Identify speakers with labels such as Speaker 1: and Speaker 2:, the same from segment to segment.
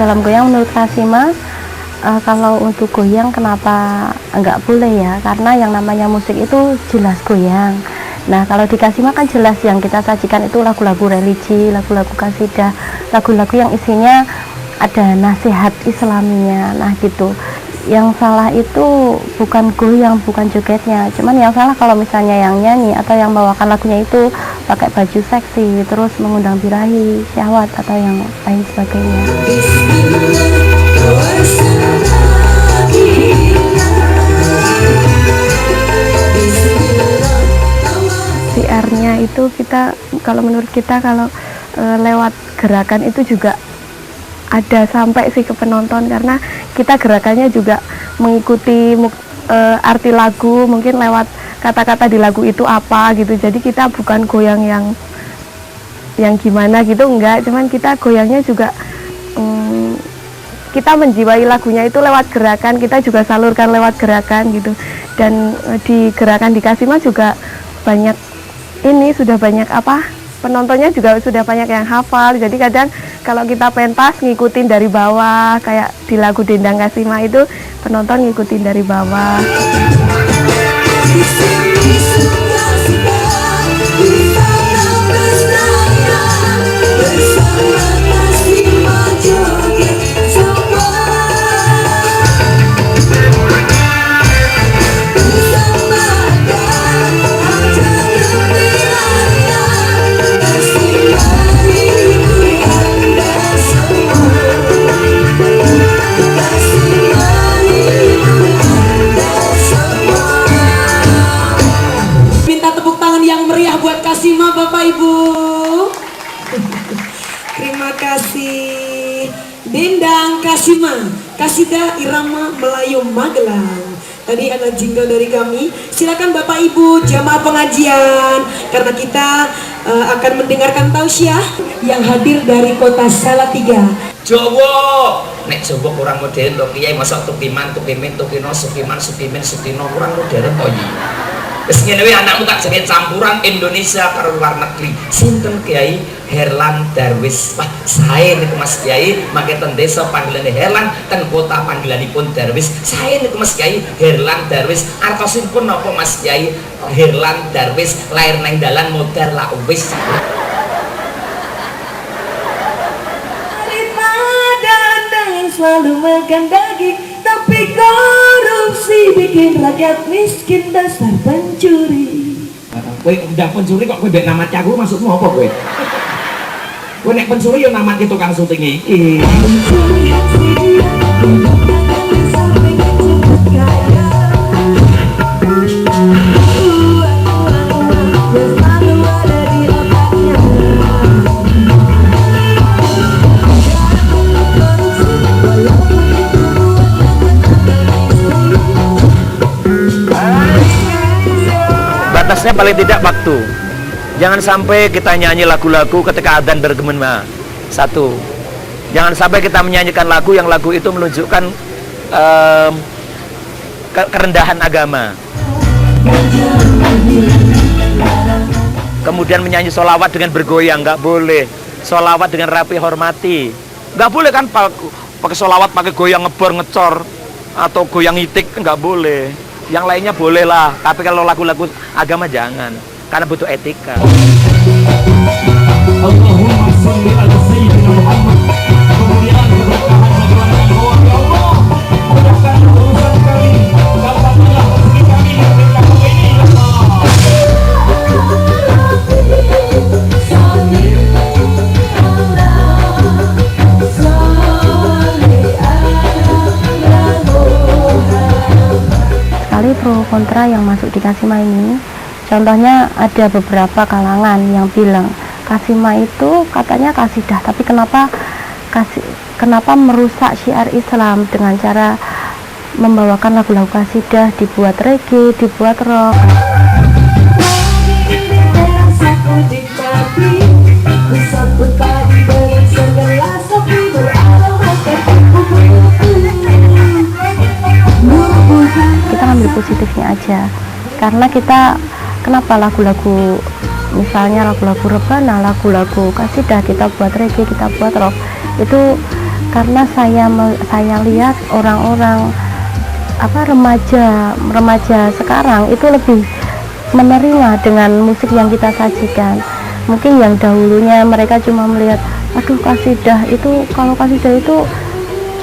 Speaker 1: dalam goyang menurut Kasima, kalau untuk goyang kenapa enggak boleh ya? Karena yang namanya musik itu jelas goyang. Nah, kalau di Kasima kan jelas yang kita sajikan itu lagu-lagu religi, lagu-lagu kasidah, lagu-lagu yang isinya ada nasihat Islaminya. Nah, gitu. Yang salah itu bukan goyang, bukan jogetnya. Cuman yang salah kalau misalnya yang nyanyi atau yang bawakan lagunya itu pakai baju seksi, terus mengundang birahi, syahwat atau yang lain sebagainya. PR-nya itu kita, kalau menurut kita kalau lewat gerakan itu juga ada sampai sih ke penonton, karena kita gerakannya juga mengikuti arti lagu, mungkin lewat kata-kata di lagu itu apa gitu. Jadi kita bukan goyang yang gimana gitu, enggak, cuman kita goyangnya juga kita menjiwai lagunya itu lewat gerakan, kita juga salurkan lewat gerakan gitu. Dan di gerakan di Kasima juga banyak sudah banyak penontonnya juga sudah banyak yang hafal. Jadi kadang kalau kita pentas ngikutin dari bawah, kayak di lagu Dendang Kasima itu penonton ngikutin dari bawah.
Speaker 2: Kasima Bapak Ibu. Terima kasih. Dendang Kasima, Kasidah Irama Melayu Magelang. Tadi ada jingle dari kami. Silakan Bapak Ibu jamaah pengajian, karena kita akan mendengarkan tausiah yang hadir dari kota Salatiga.
Speaker 3: Jawa, nek Jawa kurang modern to kiai, masa tukiman, tukimin, tukino, sukiman, sukimin, sukino kurang modern to iki. Wis ngene wae anakmu tak jenenge campuran Indonesia karo luar negeri. Sinten Kiai Herlan Darwis. Wah, sae niku Mas Kiai, mangke ten desa panggilane Herlan, ten kota panggilanipun Darwis. Sae niku Mas Kiai Herlan Darwis. Artosipun napa Mas Kiai Herlan Darwis? Lair nang dalan modar la wis.
Speaker 2: Daripada Anda selalu makan daging, tapi korupsi bikin rakyat miskin, dasar pencuri.
Speaker 3: Kowe udah pencuri kok kowe mbek namat aku, maksudmu apa kowe? Kowe nek pencuri yo namat tukang syuting iki.
Speaker 4: Batasnya paling tidak waktu. Jangan sampai kita nyanyi lagu-lagu ketika adzan bergema. Satu, jangan sampai kita menyanyikan lagu yang lagu itu menunjukkan kerendahan agama. Kemudian menyanyi sholawat dengan bergoyang, nggak boleh. Sholawat dengan rapi hormati, nggak boleh kan pakai sholawat pakai goyang ngebor ngecor atau goyang itik, nggak boleh. Yang lainnya boleh lah, tapi kalau lagu-lagu agama jangan, karena butuh etika.
Speaker 5: Allahumma sholli ala sayyidina Muhammad. Kemuliaan keberkahan bagi ya Allah. Mudahkan urusan kami, dapatlah rezeki kami dari kamu ini ya Allah.
Speaker 1: Sekali pro kontra yang masuk di Kasima ini, contohnya ada beberapa kalangan yang bilang Kasima itu katanya kasidah, tapi kenapa merusak syiar Islam dengan cara membawakan lagu-lagu kasidah, dibuat reggae, dibuat rock. Kita ambil positifnya aja, karena kenapa lagu-lagu misalnya lagu-lagu rebana, lagu-lagu kasidah kita buat reggae, kita buat rock, itu karena saya lihat orang-orang remaja sekarang itu lebih menerima dengan musik yang kita sajikan. Mungkin yang dahulunya mereka cuma melihat, aduh kasidah itu, kalau kasidah itu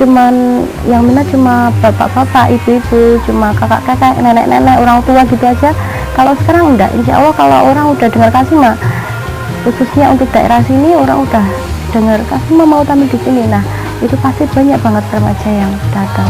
Speaker 1: cuman yang minat cuma bapak-bapak, ibu-ibu, cuma kakak-kakak, nenek-nenek, orang tua gitu aja. Kalau sekarang enggak, insya Allah kalau orang udah dengar Kasima, khususnya untuk daerah sini, orang udah dengar Kasima mau tampil di sini, nah itu pasti banyak banget remaja yang datang.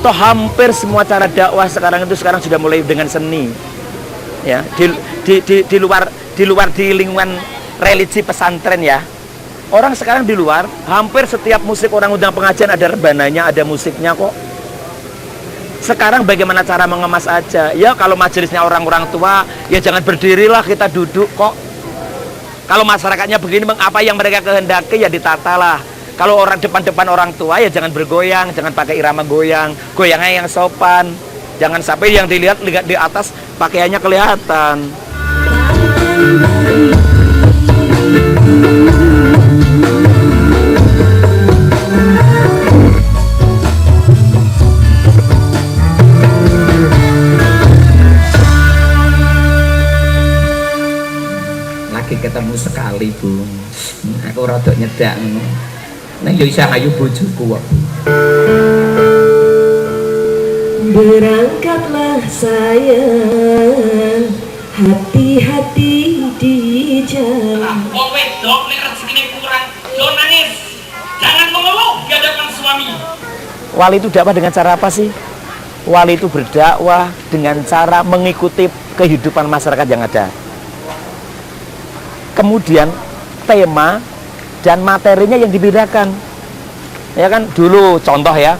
Speaker 4: Toh hampir semua cara dakwah sekarang sudah mulai dengan seni, ya, di luar di lingkungan religi pesantren ya. Orang sekarang di luar, hampir setiap musik orang undang pengajian ada rebananya, ada musiknya kok. Sekarang bagaimana cara mengemas aja? Ya kalau majelisnya orang-orang tua, ya jangan berdirilah, kita duduk kok. Kalau masyarakatnya begini, apa yang mereka kehendaki ya ditatalah. Kalau orang depan-depan orang tua ya jangan bergoyang, jangan pakai irama goyang, goyangnya yang sopan. Jangan sampai yang lihat di atas pakaiannya kelihatan.
Speaker 3: Lagi ketemu sekali Bu, aku rada nyedak. Nah, yo isa ayu bojoku kok.
Speaker 2: Berangkatlah sayang, hati-hati di jalan.
Speaker 3: Wong wedok nek rezekine kurang, yo nangis. Jangan mengeluh di hadapan suami.
Speaker 4: Wali itu dakwah dengan cara apa sih? Wali itu berdakwah dengan cara mengikuti kehidupan masyarakat yang ada. Kemudian tema dan materinya yang dibedakan. Ya kan, dulu contoh ya,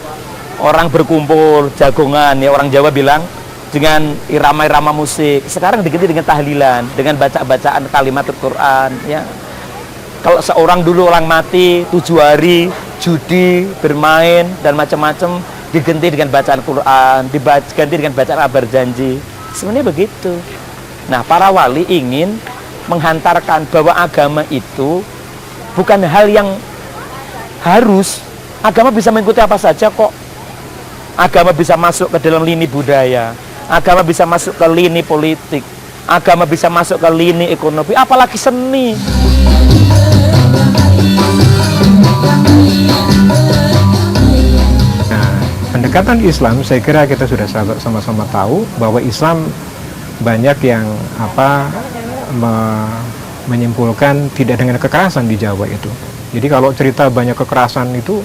Speaker 4: orang berkumpul jagongan ya, orang Jawa bilang dengan irama-irama musik. Sekarang diganti dengan tahlilan, dengan baca-bacaan kalimat Al-Qur'an ya. Kalau seorang dulu orang mati 7 hari judi, bermain dan macam-macam, diganti dengan bacaan Quran, diganti dengan bacaan kabar janji. Sebenarnya begitu. Nah, para wali ingin menghantarkan bahwa agama itu bukan hal yang harus. Agama bisa mengikuti apa saja kok. Agama bisa masuk ke dalam lini budaya, agama bisa masuk ke lini politik, agama bisa masuk ke lini ekonomi, apalagi seni.
Speaker 6: Nah, pendekatan Islam saya kira kita sudah sama-sama tahu bahwa Islam banyak yang menyimpulkan tidak dengan kekerasan di Jawa itu. Jadi kalau cerita banyak kekerasan itu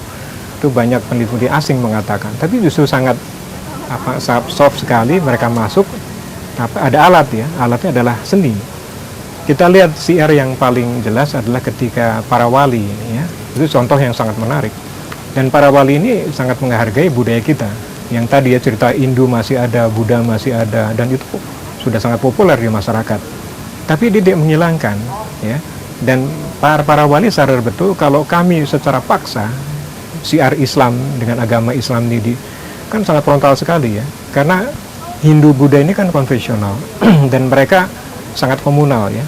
Speaker 6: banyak peneliti asing mengatakan. Tapi justru sangat soft sekali mereka masuk. Ada alat ya, alatnya adalah seni. Kita lihat syiar yang paling jelas adalah ketika para wali ya. Itu contoh yang sangat menarik. Dan para wali ini sangat menghargai budaya kita. Yang tadi ya cerita Hindu masih ada, Buddha masih ada, dan itu sudah sangat populer di masyarakat. Tapi dia tidak menghilangkan ya, dan para wali sadar betul kalau kami secara paksa syiar Islam dengan agama Islam ini kan sangat frontal sekali ya, karena Hindu Buddha ini kan konvensional dan mereka sangat komunal ya,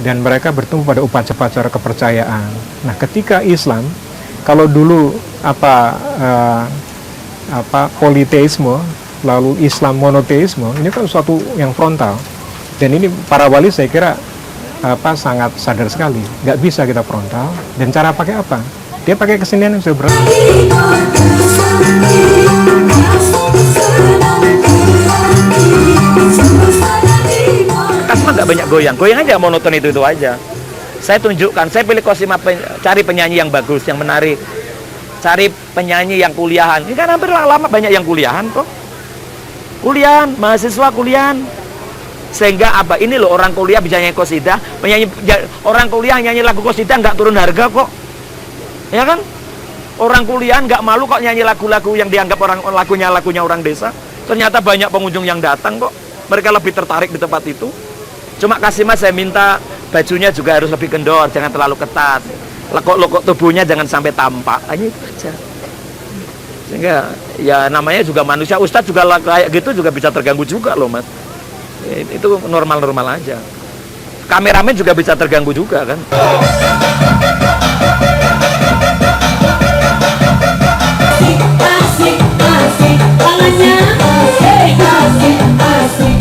Speaker 6: dan mereka bertumbuh pada upacara kepercayaan. Nah, ketika Islam, kalau dulu politeisme lalu Islam monoteisme, ini kan suatu yang frontal. Dan ini para wali saya kira sangat sadar sekali, nggak bisa kita frontal. Dan cara pakai apa? Dia pakai kesenian yang sudah
Speaker 4: Kasma nggak banyak goyang aja, monoton itu aja. Saya tunjukkan, saya pilih Kasma, cari penyanyi yang bagus, yang menarik, cari penyanyi yang kuliahan. Ini kan hampir lama banyak yang kuliahan kok, kuliahan, mahasiswa kuliahan. Sehingga ini loh, orang kuliah bisa nyanyi qasidah, orang kuliah nyanyi lagu qasidah nggak turun harga kok, ya kan? Orang kuliah nggak malu kok nyanyi lagu-lagu yang dianggap lagunya orang desa. Ternyata banyak pengunjung yang datang kok, mereka lebih tertarik di tempat itu. Cuma Kasima saya minta bajunya juga harus lebih kendor, jangan terlalu ketat, lekuk-lekuk tubuhnya jangan sampai tampak, hanya itu aja. Sehingga ya namanya juga manusia, ustadz juga kayak gitu juga bisa terganggu juga loh mas. Itu normal-normal aja. Kameramen juga bisa terganggu juga kan.
Speaker 2: Asik, asik, tangannya asik, asik, asik.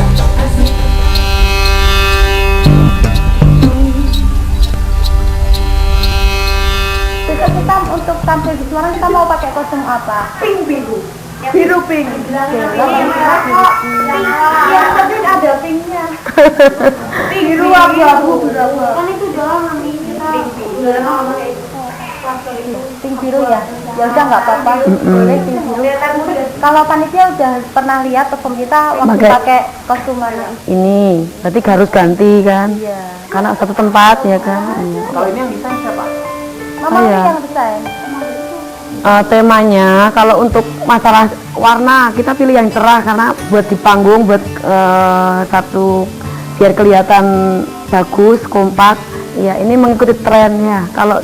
Speaker 1: Besok kita untuk tampil di Semarang kita mau pakai kostum apa?
Speaker 2: Pink biru.
Speaker 1: Biru pink.
Speaker 2: Yang penting ada pinknya.
Speaker 1: Biru abu-abu.
Speaker 2: Kan itu doang kita.
Speaker 1: Pink biru ya. Ya udah nggak apa-apa. Boleh pink biru. Kalau panitia udah pernah lihat perform kita waktu pakai kostum mana?
Speaker 7: Ini berarti harus ganti kan?
Speaker 1: Iya.
Speaker 7: Karena satu tempat ya kan.
Speaker 1: Kalau ini yang desain siapa? Mama
Speaker 7: Iya.
Speaker 1: yang desain.
Speaker 7: Temanya kalau untuk masalah warna kita pilih yang cerah karena buat di panggung buat satu biar kelihatan bagus kompak. Ya ini mengikuti trennya. Kalau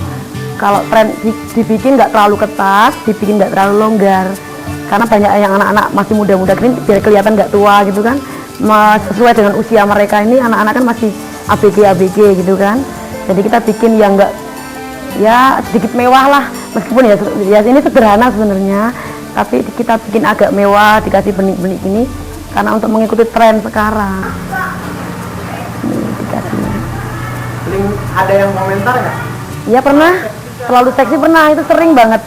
Speaker 7: tren dibikin nggak terlalu ketat, dibikin nggak terlalu longgar. Karena banyak yang anak-anak masih muda-muda ini biar kelihatan nggak tua gitu kan. Sesuai dengan usia mereka ini anak-anak kan masih ABG gitu kan. Jadi kita bikin yang nggak ya sedikit mewah lah meskipun ya ini sederhana sebenarnya tapi kita bikin agak mewah dikasih benik-benik ini karena untuk mengikuti tren sekarang. Ini dikasih.
Speaker 6: Ada yang komentar nggak?
Speaker 7: Iya pernah, terlalu seksi pernah itu sering banget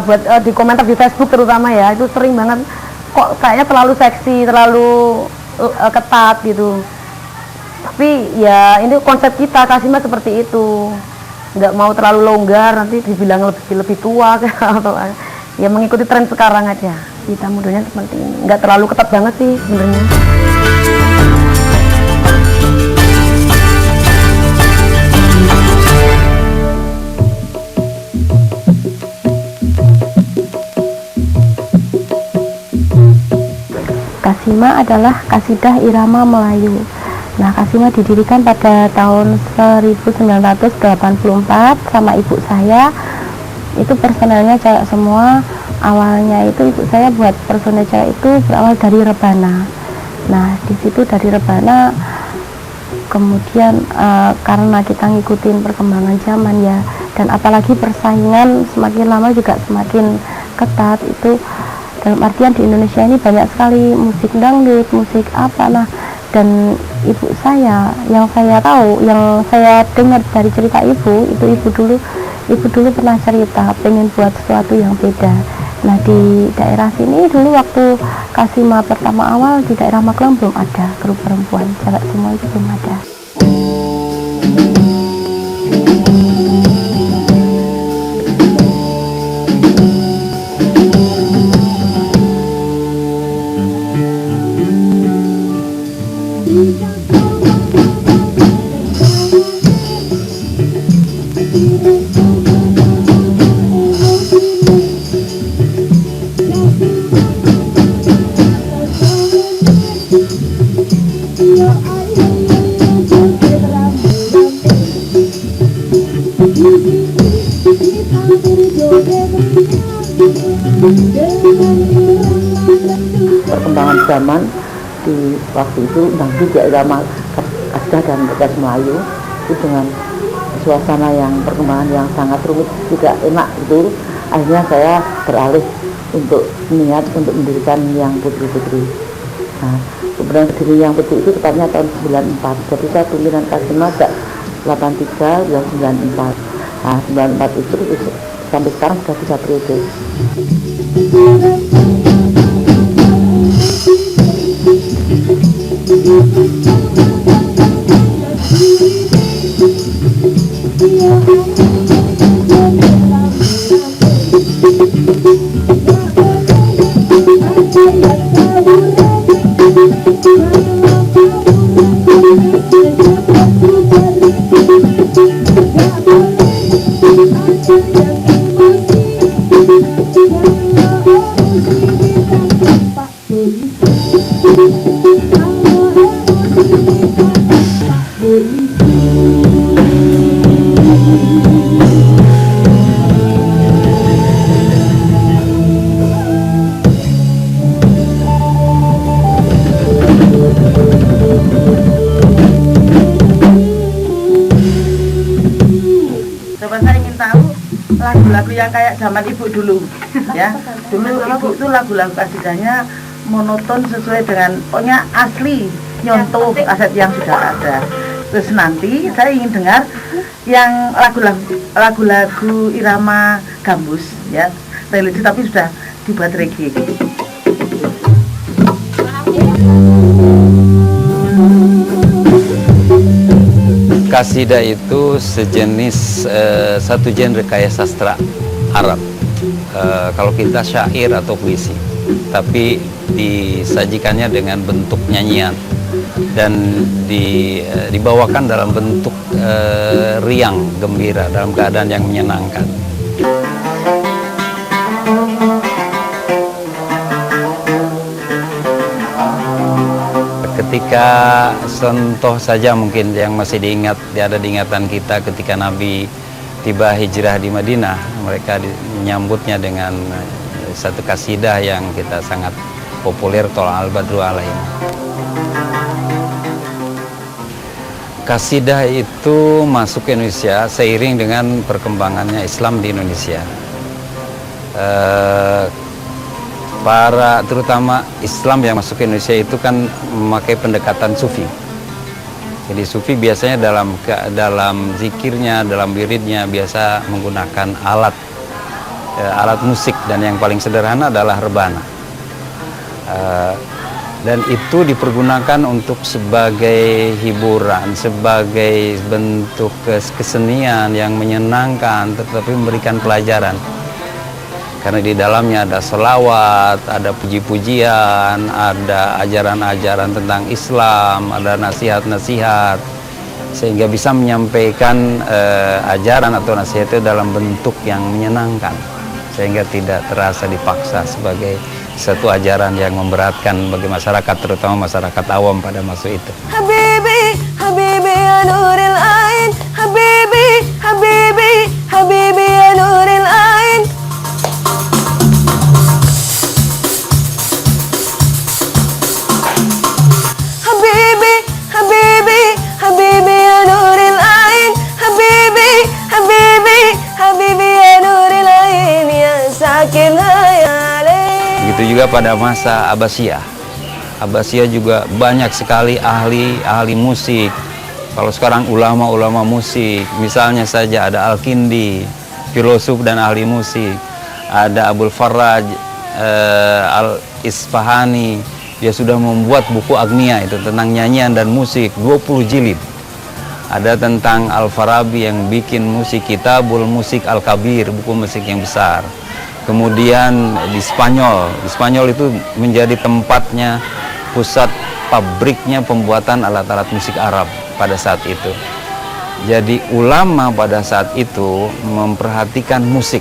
Speaker 7: buat di komentar di Facebook terutama ya itu sering banget kok kayaknya terlalu seksi terlalu ketat gitu. Tapi ya ini konsep kita Kasima seperti itu. Nggak mau terlalu longgar nanti dibilang lebih tua atau ya mengikuti tren sekarang aja kita modelnya seperti ini nggak terlalu ketat banget sih sebenarnya.
Speaker 1: Kasima adalah kasidah irama Melayu. Nah, Kasima didirikan pada tahun 1984 sama ibu saya. Itu personelnya cewek semua. Awalnya itu ibu saya buat personel cewek itu berawal dari rebana. Nah, di situ dari rebana kemudian karena kita ngikutin perkembangan zaman ya, dan apalagi persaingan semakin lama juga semakin ketat itu. Dalam artian di Indonesia ini banyak sekali musik dangdut, musik apa nah. Dan ibu saya, yang saya tahu, yang saya dengar dari cerita ibu, itu ibu dulu pernah cerita pengen buat sesuatu yang beda. Nah di daerah sini dulu waktu Kasima pertama awal di daerah Magelang belum ada grup perempuan, cewek semua itu belum ada.
Speaker 7: Perkembangan zaman di waktu itu dangdut ya irama kasidah dan berkas Melayu itu dengan suasana yang perkembangan yang sangat rumit tidak enak itu akhirnya saya beralih untuk niat untuk mendirikan yang putri-putri. Nah kemudian diri yang putri itu tepatnya tahun 94 jadi saya pimpinan Kasima sejak 83 dan 94. Nah 94 itu sampai sekarang sudah 3 periode.
Speaker 8: lagu-lagu yang kayak zaman ibu dulu ya. Dulu ibu itu lagu-lagu kasidahnya monoton sesuai dengan pokoknya asli, nyontoh aset yang sudah ada. Terus nanti saya ingin dengar yang lagu-lagu irama gambus ya, religi tapi sudah dibuat reggae.
Speaker 9: Kasidah itu sejenis satu genre kayak sastra Arab. Kalau kita syair atau puisi, tapi disajikannya dengan bentuk nyanyian dan dibawakan dalam bentuk riang, gembira, dalam keadaan yang menyenangkan. Ketika contoh saja mungkin yang masih ada diingatan kita ketika Nabi tiba hijrah di Madinah, mereka menyambutnya dengan satu kasidah yang kita sangat populer, Tola'al Badru Alaina. Kasidah itu masuk ke Indonesia seiring dengan perkembangannya Islam di Indonesia. Terutama Islam yang masuk ke Indonesia itu kan memakai pendekatan sufi. Jadi sufi biasanya dalam zikirnya, dalam wiridnya biasa menggunakan alat musik, dan yang paling sederhana adalah rebana. Dan itu dipergunakan untuk sebagai hiburan, sebagai bentuk kesenian yang menyenangkan tetapi memberikan pelajaran. Karena di dalamnya ada selawat, ada puji-pujian, ada ajaran-ajaran tentang Islam, ada nasihat-nasihat, sehingga bisa menyampaikan ajaran atau nasihat itu dalam bentuk yang menyenangkan, sehingga tidak terasa dipaksa sebagai satu ajaran yang memberatkan bagi masyarakat, terutama masyarakat awam pada masa itu.
Speaker 10: Habibi, Habibi ya nuril ain, Habibi, Habibi, Habibi ya nuril ain. Habibi, Habibi, Habibi ya nuril ain, Habibi, Habibi, Habibi ya nuril ain ya sakin hayale.
Speaker 9: Begitu juga pada masa Abbasiyah. Abbasiyah juga banyak sekali ahli musik. Kalau sekarang ulama-ulama musik, misalnya saja ada Al-Kindi, filosof dan ahli musik. Ada Abul Faraj Al-Isfahani, dia sudah membuat buku Agnia itu tentang nyanyian dan musik, 20 jilid. Ada tentang Al-Farabi yang bikin musik Kitabul Musik Al-Kabir, buku musik yang besar. Kemudian di Spanyol itu menjadi tempatnya, pusat pabriknya pembuatan alat-alat musik Arab pada saat itu. Jadi ulama pada saat itu memperhatikan musik.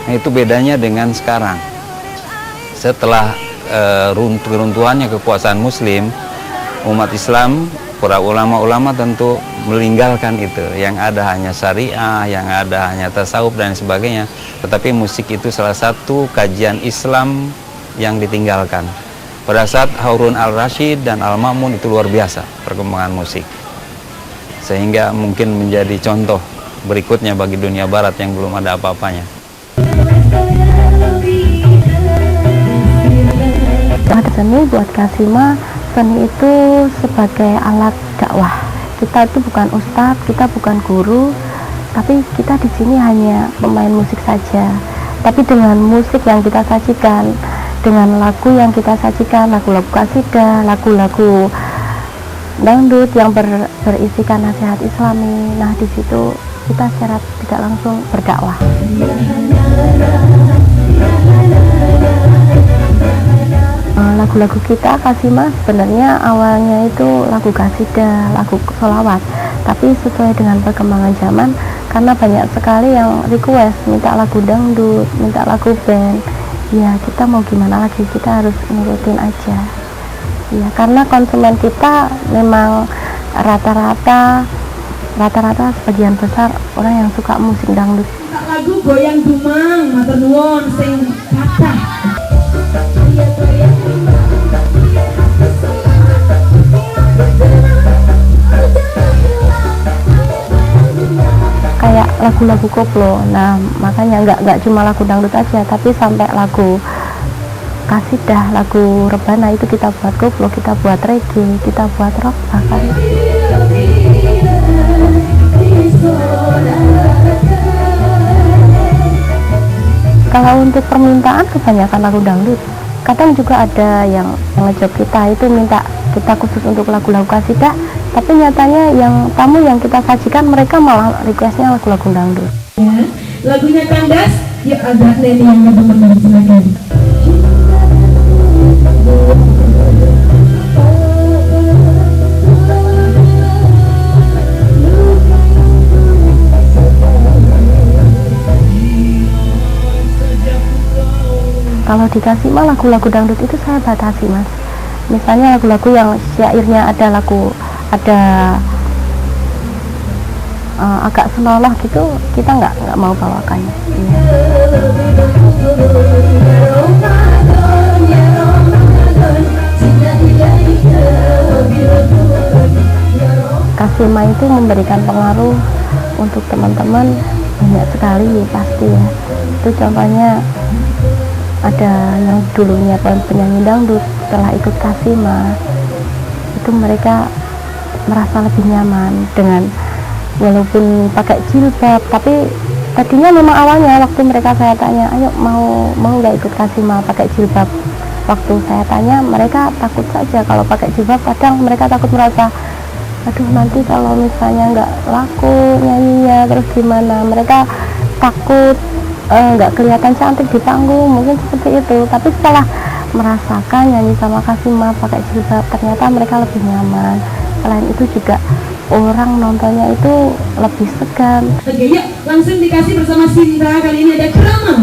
Speaker 9: Nah, itu bedanya dengan sekarang. Setelah runtuhannya kekuasaan Muslim, umat Islam, para ulama-ulama tentu meninggalkan itu. Yang ada hanya syariah, yang ada hanya tasawuf dan sebagainya. Tetapi musik itu salah satu kajian Islam yang ditinggalkan. Pada saat Harun al-Rashid dan Al-Ma'mun itu luar biasa perkembangan musik. Sehingga mungkin menjadi contoh berikutnya bagi dunia barat yang belum ada apa-apanya.
Speaker 1: Seni buat Kasima, seni itu sebagai alat dakwah. Kita itu bukan ustadz, kita bukan guru, tapi kita di sini hanya pemain musik saja. Tapi dengan musik yang kita sajikan, dengan lagu yang kita sajikan, lagu-lagu kasidah, lagu-lagu dangdut yang berisikan nasihat Islami, nah di situ kita secara tidak langsung berdakwah. Lagu-lagu kita Kasima sebenarnya awalnya itu lagu kasidah, lagu sholawat, tapi sesuai dengan perkembangan zaman, karena banyak sekali yang request minta lagu dangdut, minta lagu band. Ya kita mau gimana lagi, kita harus nurutin aja. Ya karena konsumen kita memang rata-rata sebagian besar orang yang suka musik dangdut.
Speaker 2: Lagu goyang dumang, matur nuwun sing kathah.
Speaker 1: lagu-lagu koplo. Nah makanya nggak cuma lagu dangdut aja, tapi sampai lagu kasidah, lagu rebana itu kita buat koplo, kita buat reggae, kita buat rock bahkan. Kalau untuk permintaan kebanyakan lagu dangdut. Kadang juga ada yang ngejob kita itu minta kita khusus untuk lagu-lagu kasidah, tapi nyatanya yang tamu yang kita sajikan mereka malah requestnya lagu-lagu dangdut.
Speaker 2: Ya, lagunya Kandas, yuk ada Neni yang teman-teman silakan.
Speaker 1: Kalau dikasih mah lagu-lagu dangdut itu saya batasi mas. Misalnya lagu-lagu yang syairnya ada agak senolah gitu, kita nggak mau bawakan. Iya. Kasima itu memberikan pengaruh untuk teman-teman banyak sekali pasti ya. Itu contohnya ada yang dulunya penyanyi dangdut, setelah ikut Kasima itu mereka merasa lebih nyaman dengan walaupun pakai jilbab. Tapi tadinya memang awalnya waktu mereka saya tanya, ayo mau nggak ikut Kasima pakai jilbab, waktu saya tanya mereka takut saja kalau pakai jilbab. Kadang mereka takut merasa, aduh nanti kalau misalnya nggak laku nyanyinya terus gimana, mereka takut nggak kelihatan cantik di panggung, mungkin seperti itu. Tapi setelah merasakan nyanyi sama Kasima pakai jilbab, ternyata mereka lebih nyaman. Selain itu juga orang nontonnya itu lebih segan.
Speaker 2: Oke, yuk langsung dikasih bersama Sinta. Kali ini ada Krama.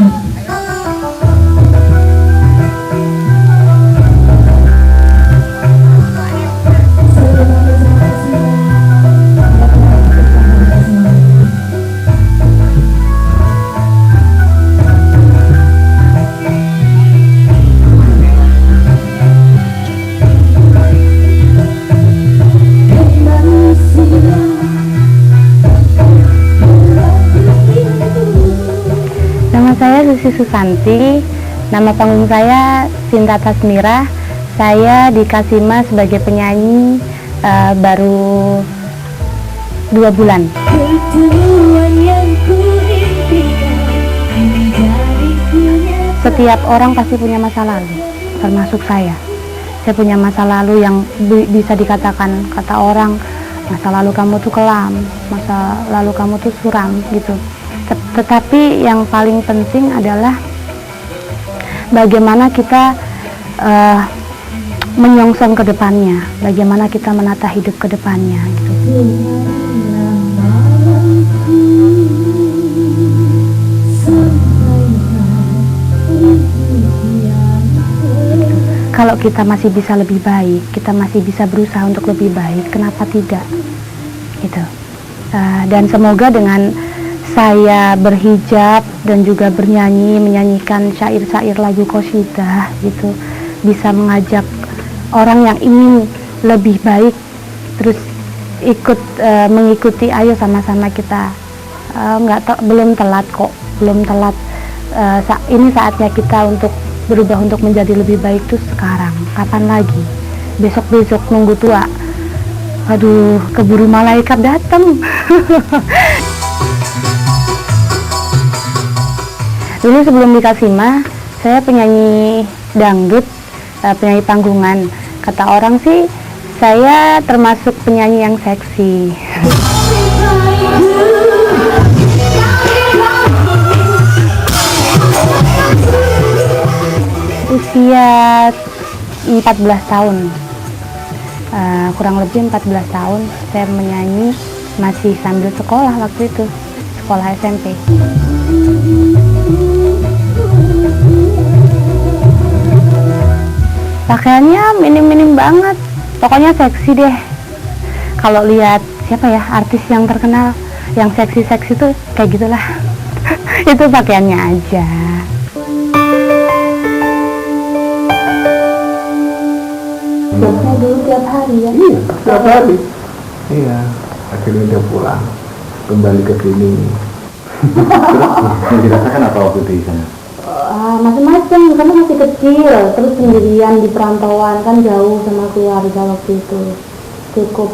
Speaker 7: Nama saya Susi Susanti, nama panggung saya Sinta Tasmira. Saya di Kasima sebagai penyanyi baru 2 bulan. Setiap orang pasti punya masa lalu, termasuk saya. Saya punya masa lalu yang bisa dikatakan, kata orang, masa lalu kamu tuh kelam, masa lalu kamu tuh suram gitu. Tetapi yang paling penting adalah bagaimana kita menyongsong ke depannya, bagaimana kita menata hidup ke depannya gitu. Kalau kita masih bisa lebih baik, kita masih bisa berusaha untuk lebih baik, kenapa tidak? Gitu. Dan semoga dengan saya berhijab dan juga menyanyikan syair-syair lagu qasidah gitu, bisa mengajak orang yang ingin lebih baik terus ikut mengikuti. Ayo sama-sama kita, belum telat kok, belum telat. Ini saatnya kita untuk berubah untuk menjadi lebih baik tuh sekarang. Kapan lagi? Besok-besok nunggu tua, aduh keburu malaikat datang. Dulu sebelum di Kasima, saya penyanyi dangdut, penyanyi panggungan. Kata orang sih, saya termasuk penyanyi yang seksi. Usia 14 tahun, kurang lebih 14 tahun, saya menyanyi masih sambil sekolah waktu itu, sekolah SMP. Pakaiannya minim-minim banget, pokoknya seksi deh. Kalau lihat siapa ya artis yang terkenal yang seksi-seksi tuh kayak gitulah. Itu pakaiannya aja.
Speaker 1: Biasanya dulu tiap hari ya?
Speaker 11: Iya, tiap hari. Iya, akhirnya dia pulang, kembali ke sini. Terus yang dirasakan apa waktu di sana?
Speaker 1: Macam-macam, karena masih kecil, terus sendirian di perantauan, kan jauh sama keluarga waktu itu. Cukup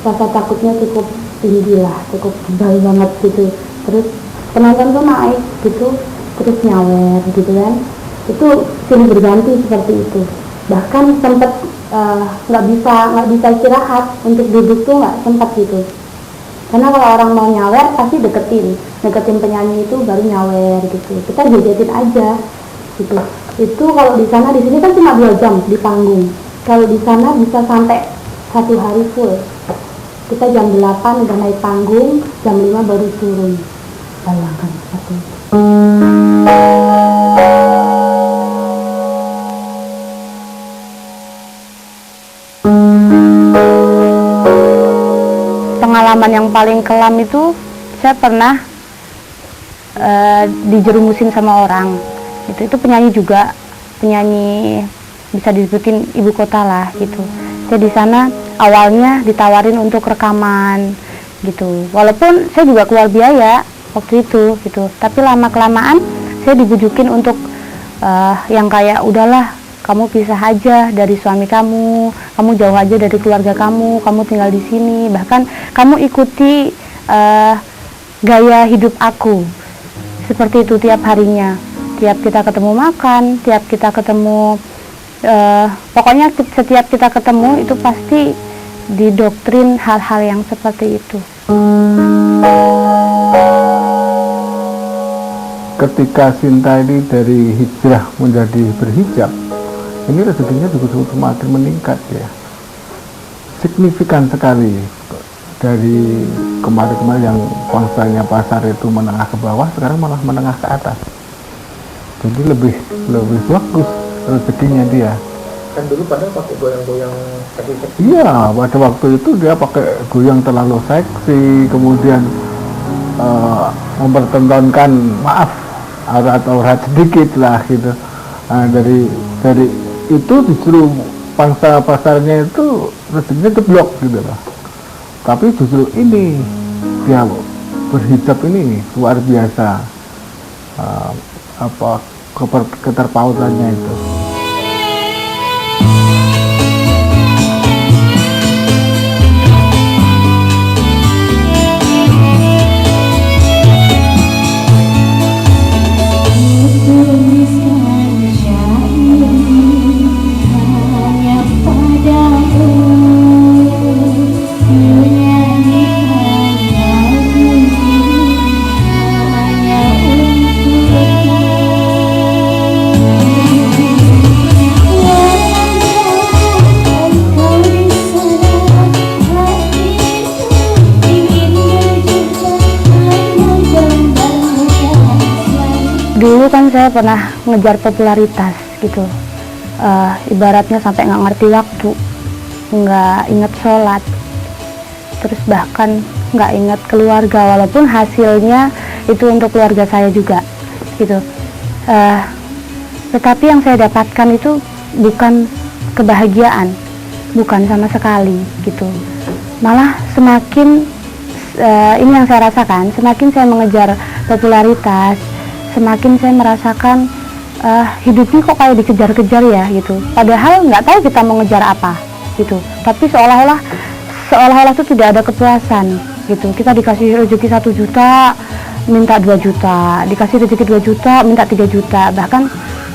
Speaker 1: rasa takutnya cukup tinggi lah, cukup tebal banget gitu. Terus penonton tuh naik gitu, terus nyawer gitu kan. Itu silih berganti seperti itu. Bahkan sempat nggak bisa istirahat, untuk duduk tuh nggak sempat gitu. Karena kalau orang mau nyawer pasti deketin penyanyi itu baru nyawer gitu. Kita jogetin aja gitu. Itu kalau di sana, di sini kan cuma 2 jam di panggung. Kalau di sana bisa sampai 1 hari full. Kita jam 8 udah naik panggung, jam 5 baru turun. Bayangkan seperti itu. Pengalaman yang paling kelam itu saya pernah dijerumusin sama orang. Itu penyanyi juga, penyanyi bisa disebutin ibu kota lah gitu. Saya di sana awalnya ditawarin untuk rekaman gitu. Walaupun saya juga keluar biaya waktu itu gitu. Tapi lama kelamaan saya dibujukin untuk yang kayak udahlah, kamu pisah aja dari suami kamu jauh aja dari keluarga kamu tinggal di sini, bahkan kamu ikuti gaya hidup aku seperti itu tiap harinya, tiap kita ketemu makan, tiap kita ketemu pokoknya setiap kita ketemu itu pasti didoktrin hal-hal yang seperti itu.
Speaker 11: Ketika Sinta ini dari hijrah menjadi berhijab, ini rezekinya juga semakin meningkat ya, signifikan sekali. Dari kemarin-kemarin yang konselnya pasar itu menengah ke bawah, sekarang malah menengah ke atas. Jadi lebih bagus rezekinya dia.
Speaker 4: Kan dulu padahal pakai goyang-goyang seksi.
Speaker 11: Iya, pada waktu itu dia pakai goyang terlalu seksi, kemudian mempertontonkan aurat sedikit lah gitu. Nah, dari itu justru pangsa pasarnya itu rezekinya jeblok gitu loh. Tapi justru ini dia berhijab ini luar biasa, keterpautannya itu.
Speaker 1: Dulu kan saya pernah ngejar popularitas gitu, ibaratnya sampai nggak ngerti waktu, nggak inget sholat, terus bahkan nggak inget keluarga, walaupun hasilnya itu untuk keluarga saya juga gitu. Tetapi yang saya dapatkan itu bukan kebahagiaan, bukan sama sekali gitu. Malah semakin ini yang saya rasakan, semakin saya mengejar popularitas, semakin saya merasakan hidupnya kok kayak dikejar-kejar ya gitu. Padahal nggak tahu kita mau ngejar apa gitu. Tapi seolah-olah itu tidak ada kepuasan gitu. Kita dikasih rezeki 1 juta, minta 2 juta, dikasih rezeki 2 juta, minta 3 juta. Bahkan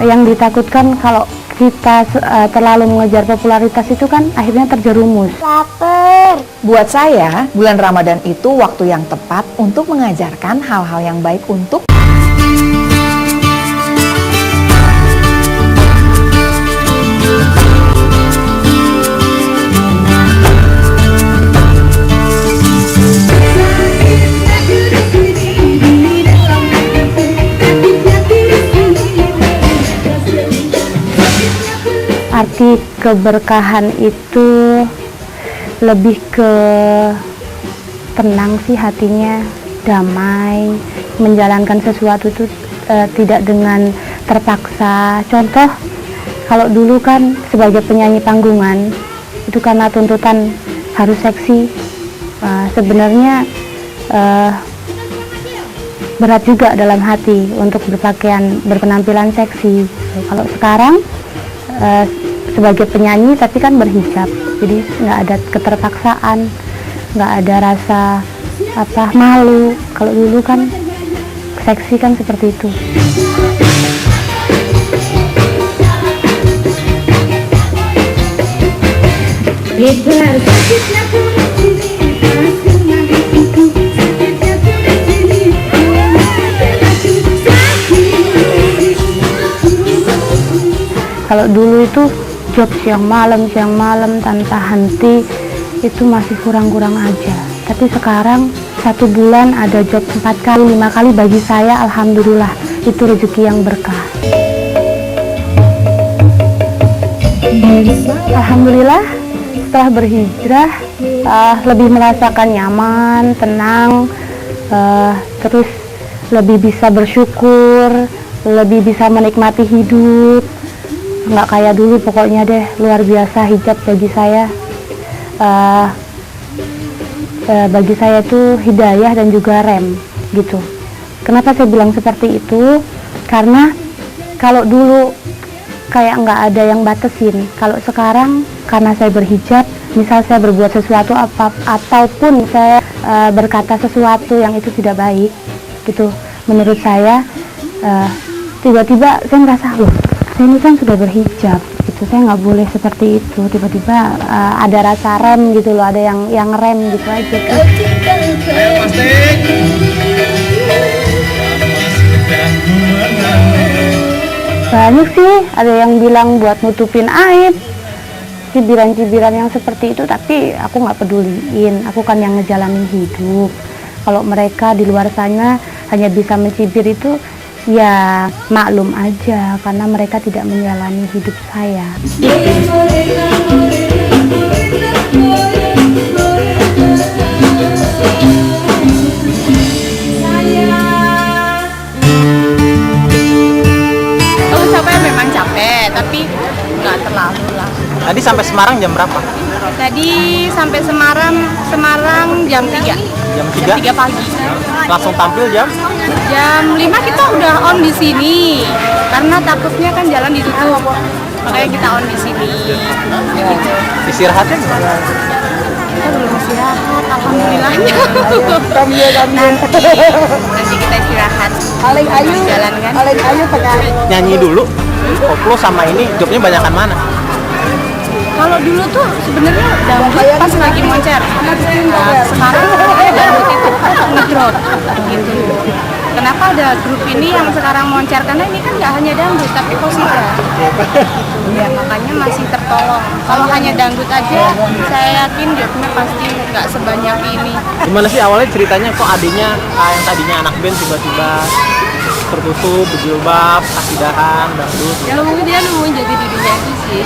Speaker 1: yang ditakutkan kalau kita terlalu mengejar popularitas itu kan akhirnya terjerumus.
Speaker 12: Laper. Buat saya, bulan Ramadan itu waktu yang tepat untuk mengajarkan hal-hal yang baik untuk
Speaker 1: arti keberkahan itu lebih ke tenang sih hatinya, damai, menjalankan sesuatu itu tidak dengan terpaksa. Contoh, kalau dulu kan sebagai penyanyi panggungan itu karena tuntutan harus seksi, sebenarnya berat juga dalam hati untuk berpenampilan seksi. Kalau sekarang sebagai penyanyi tapi kan berhijab, jadi nggak ada keterpaksaan, nggak ada rasa malu. Kalau dulu kan seksi kan seperti itu. Kalau dulu itu job siang malam tanpa henti itu masih kurang-kurang aja. Tapi sekarang 1 bulan ada job 4 kali, 5 kali, bagi saya alhamdulillah itu rezeki yang berkah. Alhamdulillah setelah berhijrah lebih merasakan nyaman, tenang, terus lebih bisa bersyukur, lebih bisa menikmati hidup. Nggak kayak dulu, pokoknya deh luar biasa hijab bagi saya. Bagi saya itu hidayah dan juga rem gitu. Kenapa saya bilang seperti itu? Karena kalau dulu kayak nggak ada yang batasin. Kalau sekarang karena saya berhijab, misal saya berbuat sesuatu ataupun saya berkata sesuatu yang itu tidak baik gitu, menurut saya tiba-tiba saya merasa loh, saya ini kan sudah berhijab gitu, saya nggak boleh seperti itu. Tiba-tiba ada rasa rem gitu loh, ada yang rem gitu aja kan. Banyak sih, ada yang bilang buat nutupin aib, cibiran-cibiran yang seperti itu, tapi aku nggak peduliin, aku kan yang ngejalanin hidup. Kalau mereka di luar sana hanya bisa mencibir itu, ya maklum aja, karena mereka tidak menjalani hidup saya.
Speaker 13: Capek, memang capek, tapi nggak terlalu lah.
Speaker 14: Tadi sampai Semarang jam berapa?
Speaker 13: Tadi sampai Semarang jam 3.
Speaker 14: Jam 3
Speaker 13: pagi.
Speaker 14: Langsung tampil jam
Speaker 13: 5 kita udah on di sini. Karena takutnya kan jalan ditutup. Makanya kita on di sini. Gitu.
Speaker 14: Istirahatnya gimana?
Speaker 13: Kita belum istirahat, alhamdulillahnya. Nanti kita istirahat.
Speaker 7: Paling ayu
Speaker 13: jalan kan?
Speaker 7: Paling ayu sekali.
Speaker 14: Nyanyi dulu. Koplo sama ini jobnya banyakan mana?
Speaker 13: Kalau dulu tuh sebenarnya dangdut pas lagi moncer. Nah, sekarang dangdut itu ngedrop gitu. Kenapa ada grup ini yang sekarang moncer? Karena ini kan nggak hanya dangdut tapi Qasidah. Ya makanya masih tertolong. Kalau hanya dangdut aja, saya yakin jobnya pasti nggak sebanyak ini.
Speaker 14: Gimana sih awalnya ceritanya kok adiknya yang tadinya anak band tiba-tiba tertutup, berjilbab, kasidahan, dangdut?
Speaker 13: Ya mungkin dia nemuin jadi dirinya itu sih.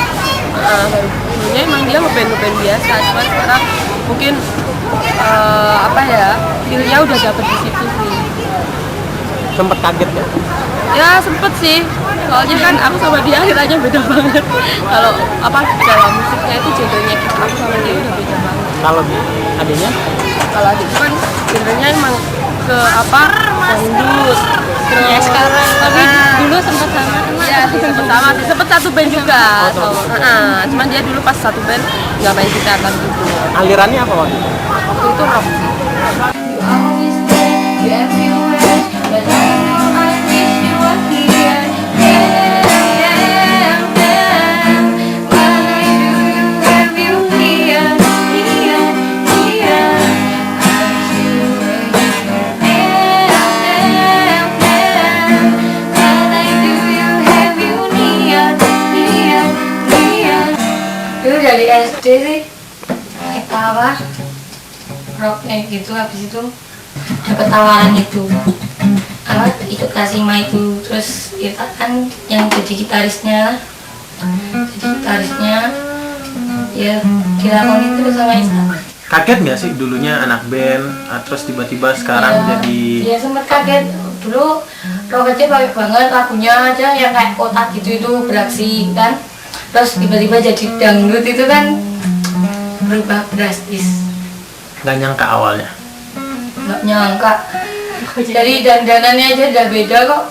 Speaker 13: Dulunya emang dia ngeband biasa, cuma sekarang mungkin feelnya udah dapet di situ sih.
Speaker 14: Sempet kaget ya?
Speaker 13: Ya sempet sih, soalnya kan aku sama dia akhirnya beda banget. Kalau dalam musiknya itu genrenya aku sama dia udah beda banget.
Speaker 14: Kalau adiknya?
Speaker 13: Kalau adik kan genrenya emang ke dangdut. Terus ya, sekarang tapi dulu sempat sama. Ya sempat sama sih, sempat satu band juga. Cuman dia dulu pas satu band nggak main gitar gitu.
Speaker 14: Alirannya apa waktu itu?
Speaker 13: Waktu itu rock sih.
Speaker 15: Dari SD sih kita rocknya gitu, habis itu dapat tawaran itu ikut Kasima itu, terus kita kan yang jadi gitarisnya ya dilakoni itu sama Isa.
Speaker 14: Kaget nggak sih dulunya anak band, terus tiba-tiba sekarang jadi?
Speaker 15: Ya sempat kaget, dulu rock aja pakai banget lagunya aja yang kayak kotak gitu itu beraksi kan. Terus tiba-tiba jadi dangdut itu kan berubah drastis.
Speaker 14: Nggak nyangka awalnya?
Speaker 15: Nggak nyangka. Dari dandanannya aja udah beda kok.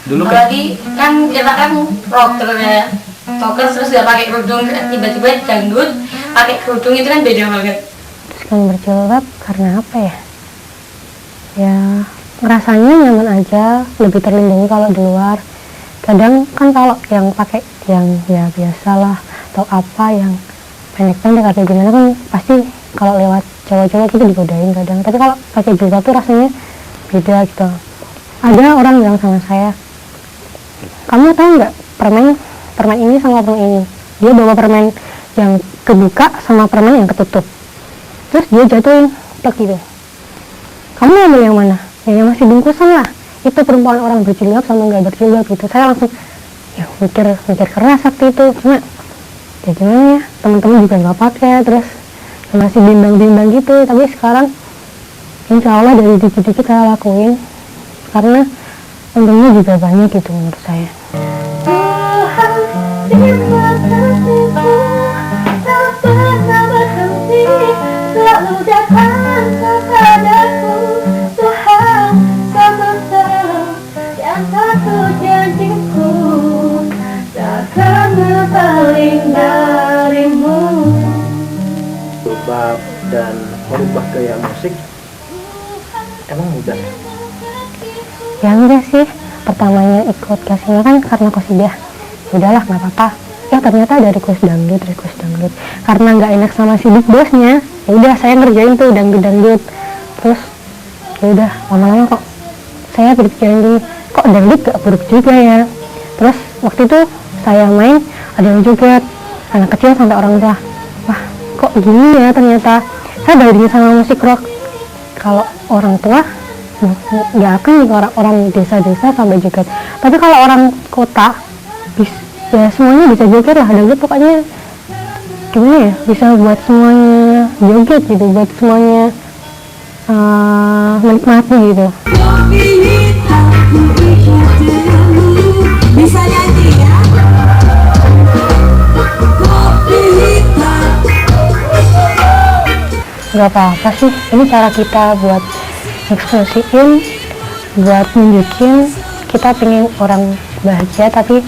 Speaker 4: Dulu kan
Speaker 15: Apalagi kan kita kan rocker ya, rocker terus nggak pakai kerudung, tiba-tiba dangdut pakai kerudung itu kan beda banget.
Speaker 1: Terus kan berjilbab karena apa ya? Ya rasanya nyaman aja, lebih terlindungi kalau di luar. Kadang kan kalau yang pakai yang ya biasalah atau apa yang pendek-pendek atau gimana kan pasti kalau lewat cowok-cowok itu digodain kadang. Tapi kalau pakai jilbab tuh rasanya beda gitu. Ada orang bilang sama saya, kamu tahu nggak permen ini sama permen ini? Dia bawa permen yang kebuka sama permen yang ketutup. Terus dia jatuhin plek gitu. Kamu ambil yang mana? Ya yang masih bungkusan lah. Itu perempuan orang berjilbab sama nggak berjilbab gitu. Saya langsung ya mikir keras waktu itu. Cuma ya gimana ya, teman-teman juga nggak pakai, terus ya masih bimbang-bimbang gitu. Tapi sekarang insya Allah dari dikit-dikit saya lakuin karena untungnya juga banyak gitu menurut saya.
Speaker 10: Selalu datang kepadaku, Tuhan sebesar yang satu janjiku, takkan berpaling darimu.
Speaker 14: Jilbab dan merubah gaya musik emang mudah ya?
Speaker 1: Ya enggak sih, pertamanya ikut kasihnya kan karena kosidah. Udahlah nggak apa-apa. Ya ternyata ada request dangdut. Karena nggak enak sama si big bossnya, ya udah saya ngerjain tuh dangdut. Terus ya udah lama-lama kok saya berpikiran gini, kok dangdut gak buruk juga ya. Terus waktu itu saya main ada yang joget, anak kecil sampai orang tua. Wah kok gini ya ternyata. Saya belajar sama musik rock. Kalau orang tua nggak akan nih orang desa-desa sampai joget. Tapi kalau orang kota ya semuanya bisa joget lah. Dangdut pokoknya gimana ya, bisa buat semuanya joget gitu, buat semuanya menikmati gitu.
Speaker 10: Bisa nyanyi ya?
Speaker 1: Gak apa-apa sih, ini cara kita buat ekspresiin, buat nunjukin kita pengen orang bahagia tapi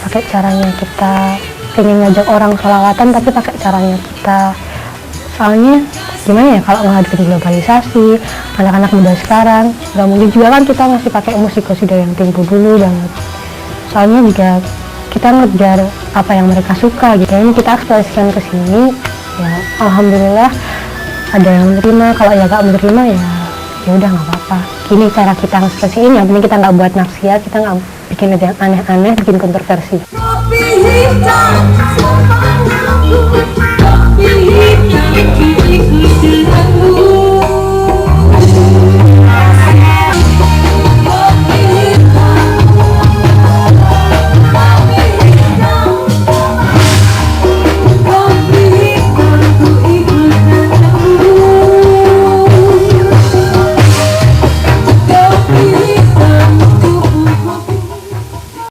Speaker 1: pakai caranya kita, pengen ngajak orang sholawatan tapi pakai caranya kita. Soalnya gimana ya, kalau menghadapi globalisasi, anak-anak muda sekarang gak mungkin juga kan kita masih pakai musik qasidah yang tempo dulu banget. Soalnya juga kita ngejar apa yang mereka suka gitu. Ini kita ekspresikan ke sini, ya alhamdulillah ada yang menerima. Kalau ya gak menerima ya udah nggak apa-apa. Gini cara kita ekspresiin, yang penting kita nggak buat nafsiat, kita nggak bikin yang aneh-aneh, bikin kontroversi.
Speaker 10: Kopi hitam,